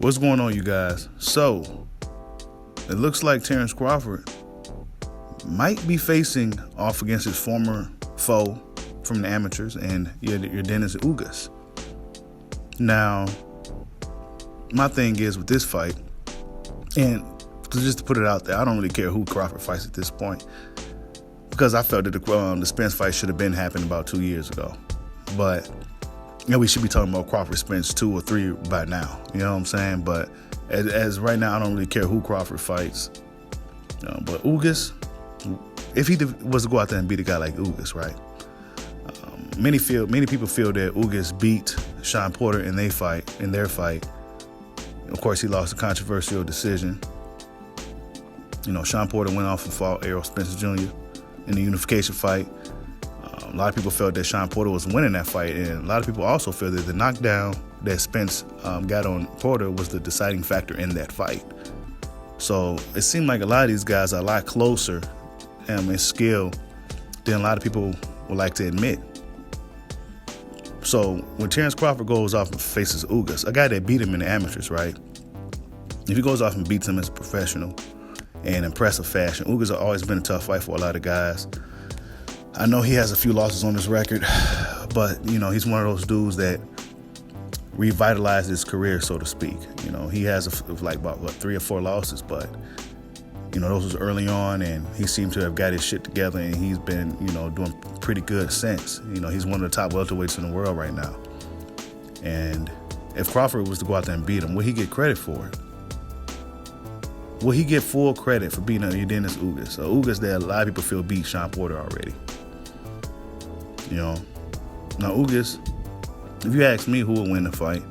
What's going on, you guys? So, it looks like Terrence Crawford might be facing off against his former foe from the amateurs and your Dennis Ugas. Now, my thing is with this fight, and just to put it out there, I don't really care who Crawford fights at this point, because I felt that the Spence fight should have been happened about 2 years ago. But we should be talking about Crawford Spence 2 or 3 by now. You know what I'm saying? But as right now, I don't really care who Crawford fights. But Ugas, if he was to go out there and beat a guy like Ugas, right? Many people feel that Ugas beat Shawn Porter in their fight. Of course, he lost a controversial decision. Shawn Porter went off and fought Errol Spence Jr. in the unification fight. A lot of people felt that Shawn Porter was winning that fight, and a lot of people also feel that the knockdown that Spence got on Porter was the deciding factor in that fight. So it seemed like a lot of these guys are a lot closer in skill than a lot of people would like to admit. So when Terrence Crawford goes off and faces Ugas, a guy that beat him in the amateurs, right? If he goes off and beats him as a professional in impressive fashion, Ugas has always been a tough fight for a lot of guys. I know he has a few losses on his record, but, he's one of those dudes that revitalized his career, so to speak. He has about 3 or 4 losses, but, those was early on, and he seemed to have got his shit together, and he's been, doing pretty good since. He's one of the top welterweights in the world right now. And if Crawford was to go out there and beat him, would he get credit for it? Will he get full credit for beating Dennis Ugas? So Ugas that a lot of people feel beat Shawn Porter already. Now Ugas, if you ask me who will win the fight,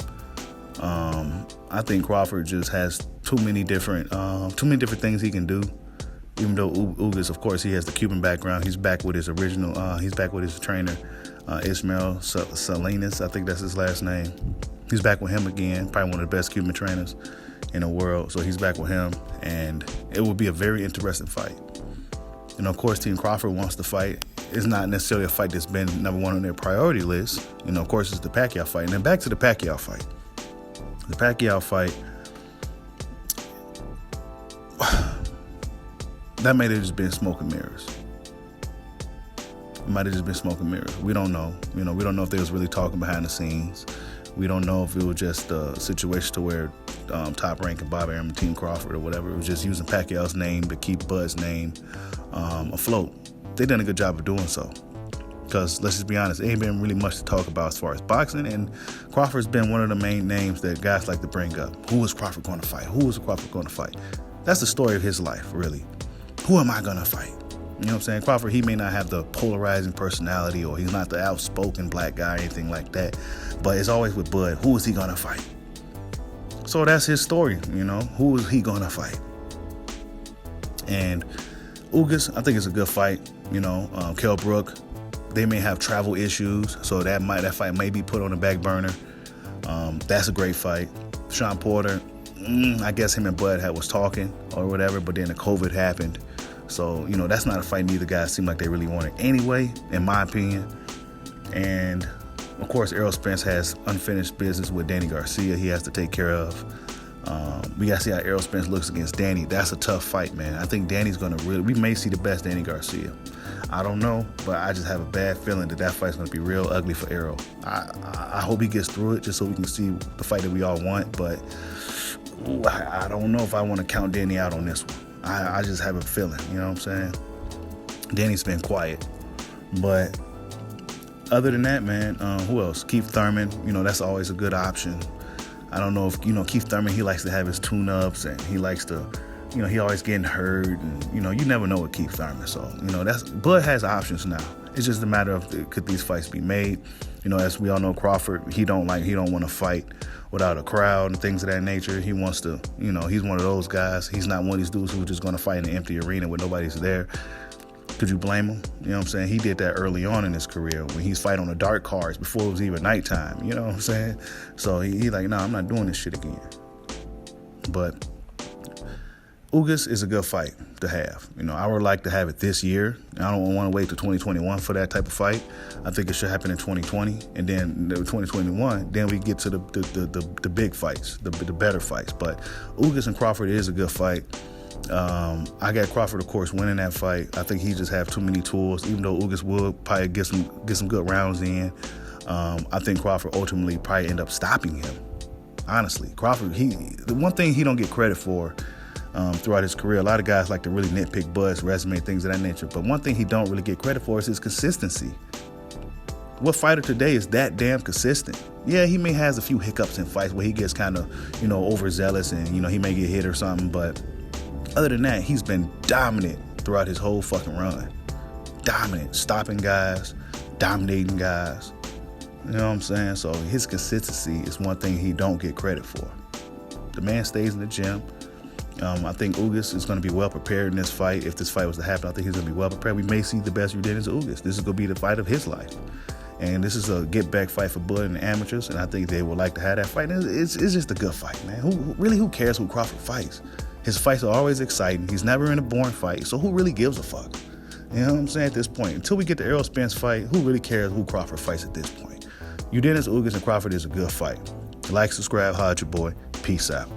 I think Crawford just has too many different things he can do. Even though Ugas, of course, he has the Cuban background, he's back with his trainer, Ismael Salinas, I think that's his last name. He's back with him again, probably one of the best Cuban trainers in the world. So he's back with him, and it will be a very interesting fight. Of course, Team Crawford wants to fight. It's not necessarily a fight that's been number one on their priority list. Of course, it's the Pacquiao fight. And then back to the Pacquiao fight. The Pacquiao fight, that might have just been smoke and mirrors. It might have just been smoke and mirrors. We don't know. We don't know if they was really talking behind the scenes. We don't know if it was just a situation to where Top Rank and Bob Arum and Team Crawford or whatever, it was just using Pacquiao's name to keep Bud's name afloat. They done a good job of doing so. Because let's just be honest, there ain't been really much to talk about as far as boxing, and Crawford's been one of the main names that guys like to bring up. Who is Crawford going to fight? Who is Crawford going to fight? That's the story of his life, really. Who am I going to fight? You know what I'm saying? Crawford, he may not have the polarizing personality, or he's not the outspoken black guy or anything like that, but it's always with Bud. Who is he going to fight? So that's his story, Who is he going to fight? And Ugas, I think it's a good fight. Kell Brook, they may have travel issues, so that fight may be put on the back burner. That's a great fight. Shawn Porter, I guess him and Bud was talking or whatever, but then the COVID happened. So, that's not a fight neither guys seem like they really wanted anyway, in my opinion. And, of course, Errol Spence has unfinished business with Danny Garcia he has to take care of. We got to see how Errol Spence looks against Danny. That's a tough fight, man. I think Danny's going to we may see the best Danny Garcia. I don't know, but I just have a bad feeling that fight's going to be real ugly for Errol. I hope he gets through it just so we can see the fight that we all want, but I don't know if I want to count Danny out on this one. I just have a feeling, you know what I'm saying? Danny's been quiet. But other than that, man, who else? Keith Thurman, that's always a good option. I don't know if, Keith Thurman, he likes to have his tune-ups, and he likes to, he always getting hurt, and, you never know with Keith Thurman. So, Bud has options now. It's just a matter of could these fights be made? As we all know, Crawford, he don't want to fight without a crowd and things of that nature. He wants to, he's one of those guys. He's not one of these dudes who's just going to fight in an empty arena where nobody's there. Could you blame him? You know what I'm saying? He did that early on in his career when he's fighting on the dark cards before it was even nighttime. You know what I'm saying? So he like, nah, I'm not doing this shit again. But Ugas is a good fight to have. You know, I would like to have it this year. I don't want to wait till 2021 for that type of fight. I think it should happen in 2020, and then 2021. Then we get to the big fights, the better fights. But Ugas and Crawford is a good fight. I got Crawford, of course, winning that fight. I think he just have too many tools. Even though Ugas will probably get some good rounds in, I think Crawford ultimately probably end up stopping him. Honestly, Crawford, the one thing he don't get credit for throughout his career, a lot of guys like to really nitpick Bud's resume, things of that nature. But one thing he don't really get credit for is his consistency. What fighter today is that damn consistent? Yeah, he may has a few hiccups in fights where he gets kind of, overzealous and, he may get hit or something. But other than that, he's been dominant throughout his whole fucking run. Dominant, stopping guys, dominating guys. You know what I'm saying? So his consistency is one thing he don't get credit for. The man stays in the gym. I think Ugas is going to be well prepared in this fight. If this fight was to happen, I think he's going to be well prepared. We may see the best Ugas. This is going to be the fight of his life. And this is a get-back fight for Bud and the amateurs, and I think they would like to have that fight. It's just a good fight, man. Who cares who Crawford fights? His fights are always exciting. He's never in a boring fight, so who really gives a fuck? You know what I'm saying? At this point, until we get the Errol Spence fight, who really cares who Crawford fights at this point? Ugas and Crawford is a good fight. Like, subscribe, holla at your boy. Peace out.